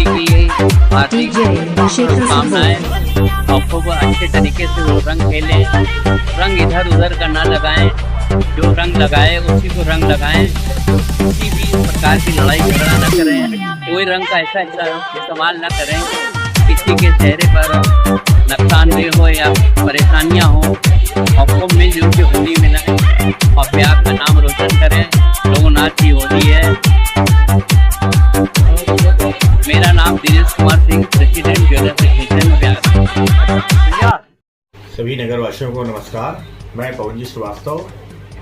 होली की हार्दिक शुभकामनाएं। आंखों को अच्छे तरीके से वो रंग खेलें, रंग इधर उधर का ना लगाएं, जो रंग लगाए उसी को रंग लगाएं, किसी भी प्रकार की लड़ाई झगड़ा न करें, कोई रंग का ऐसा इस्तेमाल न करें किसी के चेहरे पर नुकसानदेह हो या परेशानियां हो। आपको मिलजुल के होली मिलाएं और प्यार का नाम रोशन करें। लोगनाथ की होली है। मेरा नाम Dinesh Kumar Singh, president jewellers association प्यार। सभी नगरवासियों को नमस्कार। मैं पवनजी श्रीवास्तव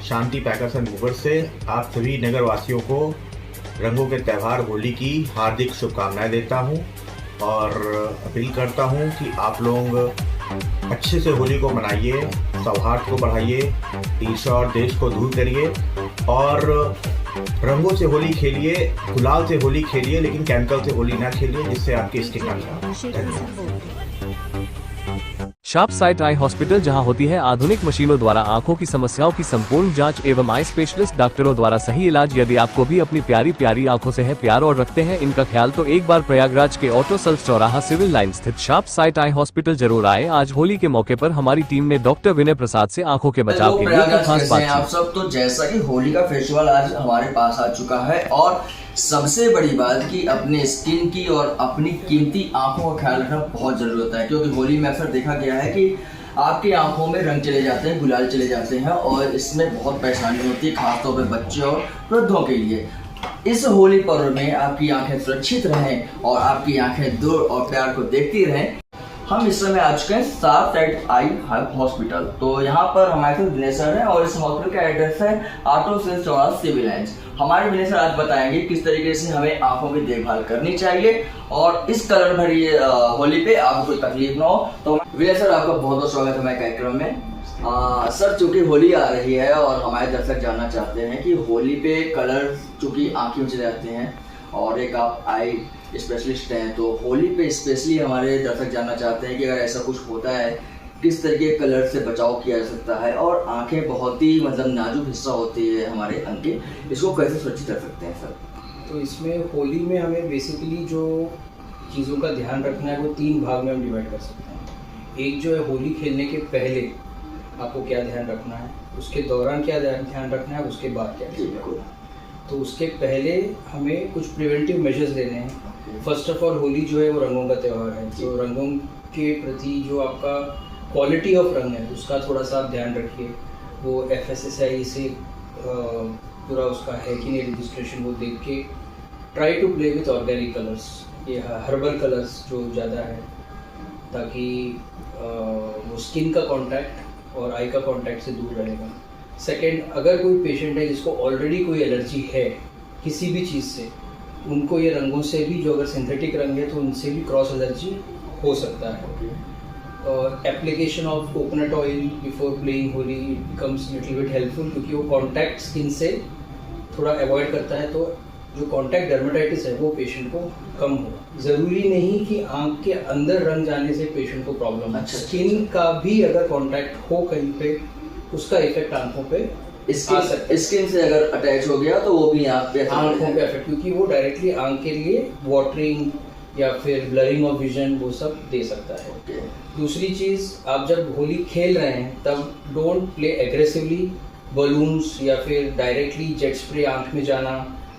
शांति पैकर्स एंड मूवर्स से आप सभी नगरवासियों को रंगों के त्यौहार होली की हार्दिक शुभकामनाएं देता हूं और अपील करता हूं कि आप लोग अच्छे से होली को मनाइए, सौहार्द को बढ़ाइए, ईर्ष्या और देश को दूर करिए और रंगों से होली खेलिए, गुलाल से होली खेलिए, लेकिन केमिकल से होली ना खेलिए जिससे आपकी स्किन ना खराब। शार्प साइट आई हॉस्पिटल, जहां होती है आधुनिक मशीनों द्वारा आंखों की समस्याओं की संपूर्ण जांच एवं आई स्पेशलिस्ट डॉक्टरों द्वारा सही इलाज। यदि आपको भी अपनी प्यारी प्यारी आंखों से है प्यार और रखते हैं इनका ख्याल, तो एक बार प्रयागराज के ऑटो सेल्स चौराहा सिविल लाइन स्थित शार्प साइट आई हॉस्पिटल जरूर आए। आज होली के मौके पर हमारी टीम ने डॉक्टर विनय प्रसाद से आंखों के बचाव के लिए खास बात। आप सब तो जैसा कि होली का फेस्टिवल आज हमारे पास आ चुका है और सबसे बड़ी बात कि अपने स्किन की और अपनी कीमती आंखों का ख्याल रखना बहुत जरूरी होता है, क्योंकि होली में अक्सर देखा गया है कि आपकी आंखों में रंग चले जाते हैं, गुलाल चले जाते हैं और इसमें बहुत परेशानी होती है, खासतौर पर बच्चे और वृद्धों के लिए। इस होली पर्व में आपकी आंखें सुरक्षित रहें और आपकी आंखें दूर और प्यार को देखती रहें। हम इस समय आ चुके हैं शार्प साइट आई हॉस्पिटल। तो यहाँ पर हमारे साथ विनय सर है और इस हॉस्पिटल का एड्रेस है ऑटो सेल्स चौराहा सिविल लाइंस। हमारे विनय सर आज बताएंगे किस तरीके से हमें आंखों की देखभाल करनी चाहिए और इस कलर भरी होली पे आपको कोई तकलीफ ना हो। तो विनय सर, आपका बहुत बहुत स्वागत है हमारे कार्यक्रम में। सर, चूंकि होली आ रही है और हमारे दर्शक जानना चाहते हैं कि होली पे कलर चूंकि आंखें में चले जाते हैं और एक आप आई स्पेशलिस्ट हैं, तो होली पे स्पेशली हमारे दर्शक जानना चाहते हैं कि अगर ऐसा कुछ होता है किस तरीके के कलर से बचाव किया जा सकता है। और आंखें बहुत ही नाजुक हिस्सा होती है हमारे अंग के, इसको कैसे सुरक्षित कर सकते हैं सर? तो इसमें होली में हमें बेसिकली जो चीज़ों का ध्यान रखना है वो 3 भाग में हम डिवाइड कर सकते हैं। एक जो है होली खेलने के पहले आपको क्या ध्यान रखना है, उसके दौरान क्या ध्यान रखना है, उसके बाद क्या ध्यान रखना है। तो उसके पहले हमें कुछ प्रिवेंटिव मेजर्स लेने हैं। फर्स्ट ऑफ ऑल, होली जो है वो रंगों का त्यौहार है, तो रंगों के प्रति जो आपका क्वालिटी ऑफ रंग है उसका थोड़ा सा आप ध्यान रखिए। वो FSSAI से पूरा उसका है कि नहीं रजिस्ट्रेशन, वो देख के try to play with organic colours, ये हर्बल कलर्स जो ज़्यादा है, ताकि वो स्किन का कांटेक्ट और आई का कांटेक्ट से दूर रहेगा। सेकेंड, अगर कोई पेशेंट है जिसको ऑलरेडी कोई एलर्जी है किसी भी चीज़ से, उनको ये रंगों से भी, जो अगर सिंथेटिक रंग है तो उनसे भी क्रॉस एलर्जी हो सकता है। और application of coconut oil before playing Holi becomes little bit helpful, क्योंकि वो कॉन्टैक्ट स्किन से थोड़ा अवॉइड करता है, तो जो कॉन्टैक्ट डर्मेटाइटिस है वो पेशेंट को कम हो। ज़रूरी नहीं कि आँख के अंदर रंग जाने से पेशेंट को प्रॉब्लम है। स्किन का भी अगर कॉन्टैक्ट हो कहीं पे, उसका इफेक्ट आंखों पे स्किन से अगर अटैच हो गया तो वो भी आंखों पे इफेक्ट, क्योंकि वो डायरेक्टली आंख के लिए वाटरिंग या फिर ब्लरिंग ऑफ विजन वो सब दे सकता है। दूसरी चीज़, आप जब होली खेल रहे हैं तब डोंट प्ले एग्रेसिवली बलून्स या फिर डायरेक्टली जेट स्प्रे आंख में जाना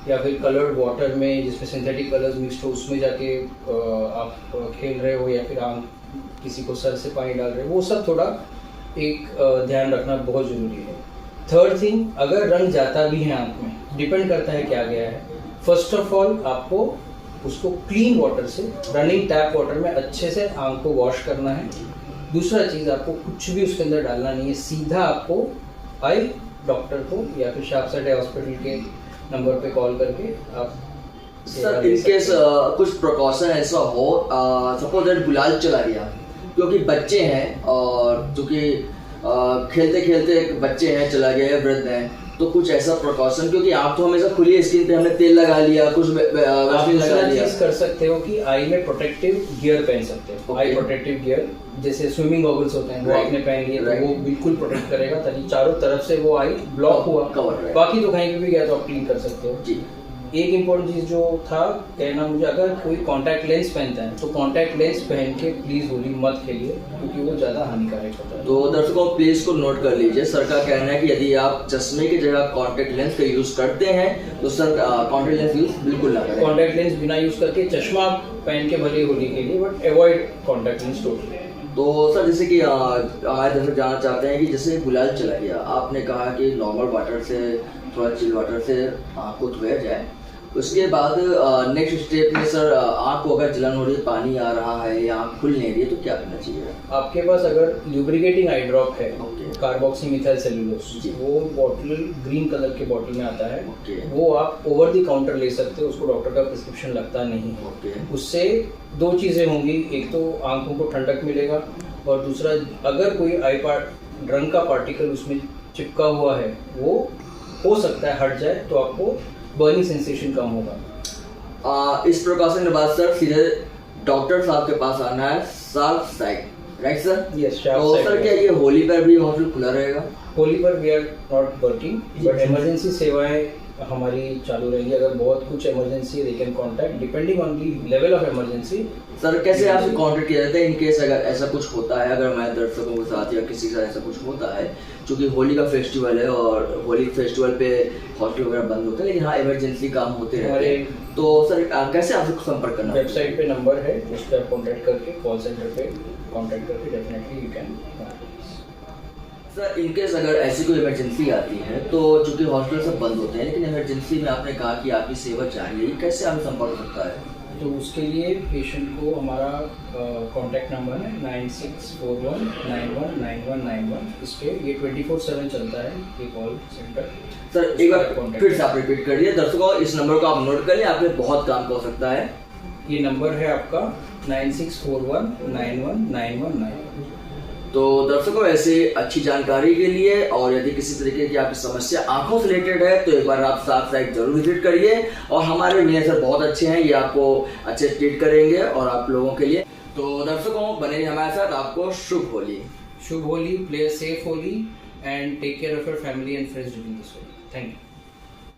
या फिर कलर्ड वाटर में जिसमें सिंथेटिक कलर्स मिक्स्ड हो उसमें जाके आप खेल रहे हो, या फिर आंख किसी को सर से पानी डाल रहे हो, वो सब थोड़ा एक ध्यान रखना बहुत ज़रूरी है। थर्ड थिंग, अगर रंग जाता भी है आंख में, डिपेंड करता है क्या गया है। फर्स्ट ऑफ ऑल, आपको उसको क्लीन वाटर से, रनिंग टैप वाटर में अच्छे से आंख को वॉश करना है। दूसरा चीज़, आपको कुछ भी उसके अंदर डालना नहीं है, सीधा आपको आई डॉक्टर को या फिर शार्प साइट आई हॉस्पिटल के नंबर पे कॉल करके आप सर, इनकेस कुछ प्रिकॉशन ऐसा हो, सपोज दैट गुलाल चला गया, क्योंकि बच्चे हैं और चूँकि खेलते खेलते बच्चे हैं, चला गया, वृद्ध हैं, तो कुछ ऐसा प्रिकॉशन, क्योंकि आप तो हमेशा खुली स्किन पे हमने तेल लगा लिया, कुछ वैसलीन लगा लिया। कर सकते हो कि आई में प्रोटेक्टिव गियर पहन सकते हो। आई प्रोटेक्टिव गियर जैसे स्विमिंग गॉगल्स होते हैं, वो आपने पहन लिए तो वो बिल्कुल प्रोटेक्ट करेगा, ताकि चारों तरफ से वो आई ब्लॉक हुआ, बाकी तो कहीं भी गया तो आप क्लीन कर सकते हो जी। एक इम्पोर्टेंट चीज़ जो था कहना मुझे, अगर कोई कॉन्टैक्ट लेंस पहनता है तो कॉन्टैक्ट लेंस पहन के प्लीज़ होली मत खेलिए, क्योंकि वो ज़्यादा हानिकारक होता है। तो दर्शकों प्लीज को नोट कर लीजिए, सर का कहना है कि यदि आप चश्मे की जगह कॉन्टैक्ट लेंस का यूज करते हैं तो सर कॉन्टैक्ट लेंस यूज बिल्कुल ना करें। कॉन्टैक्ट लेंस बिना यूज करके चश्मा पहन के भले होली के लिए, but avoid contact lens totally. तो सर जैसे कि हमारे दर्शक जानना चाहते हैं कि जैसे गुलाल चला गया, आपने कहा कि नॉर्मल वाटर से थोड़ा चिल वाटर से आँख को धोया जाए, उसके बाद नेक्स्ट स्टेप में सर आँख को अगर जलन हो रही है, पानी आ रहा है या आँख खुल नहीं रही है तो क्या करना चाहिए? आपके पास अगर ल्यूब्रिकेटिंग आई ड्रॉप है, ओके। कार्बोक्सीमिथाइल सेलुलोज, जी। वो बॉटल ग्रीन कलर के बॉटल में आता है, ओके। वो आप ओवर द काउंटर ले सकते हो, उसको डॉक्टर का प्रिस्क्रिप्शन लगता नहीं है। ओके। उससे दो चीज़ें होंगी, एक तो आंखों को ठंडक मिलेगा और दूसरा अगर कोई ड्रंक का पार्टिकल उसमें चिपका हुआ है वो हो सकता है हट जाए, तो आपको बर्निंग सेंसेशन कम होगा। इस प्रिकॉशन के बाद सर सीधे डॉक्टर साहब के पास आना है, sharp side, right sir? Yes, तो सर क्या ये होली पर भी हॉस्पिटल खुला रहेगा? होली पर we are not working, but emergency सेवाएं हमारी चालू रहेंगी। अगर बहुत कुछ इमरजेंसी है, they can contact depending on the level of emergency. Sir कैसे आपसे कांटेक्ट किया जाता है इन केस अगर ऐसा कुछ होता है, अगर हमारे दर्शकों के साथ या किसी के साथ ऐसा कुछ होता है, क्योंकि होली का फेस्टिवल है और होली फेस्टिवल पे हॉस्पिटल वगैरह बंद होते हैं, लेकिन हाँ इमरजेंसी काम होते रहते हैं, तो सर कैसे आपसे संपर्क करना? वेबसाइट पे नंबर है, उस पर कॉन्टैक्ट करके, कॉल सेंटर पे कॉन्टैक्ट करके definitely you can. Sir in case अगर ऐसी कोई इमरजेंसी आती है तो चूंकि हॉस्पिटल सब बंद होते हैं, लेकिन इमरजेंसी में आपने कहा कि आपकी सेवा चाहिए, ये कैसे आपसे संपर्क हो सकता है? तो उसके लिए पेशेंट को हमारा कॉन्टैक्ट नंबर है 9641919191, इस पे ये 24/7 चलता है ये कॉल सेंटर। सर एक बार फिर से आप रिपीट करिए दर्शकों, इस नंबर को आप नोट कर लें, आपके बहुत काम का हो सकता है। ये नंबर है आपका 9641919191। तो दर्शकों ऐसे अच्छी जानकारी के लिए और यदि किसी तरीके की आपकी समस्या आंखों से रिलेटेड है तो एक बार आप साफ साइड जरूर विजिट करिए, और हमारे विनय सर बहुत अच्छे हैं, ये आपको अच्छे ट्रीट करेंगे और आप लोगों के लिए। तो दर्शकों बने रहिए हमारे साथ, आपको शुभ होली। शुभ Holi, play safe Holi and take care of your family and friends during this Holi. Thank you.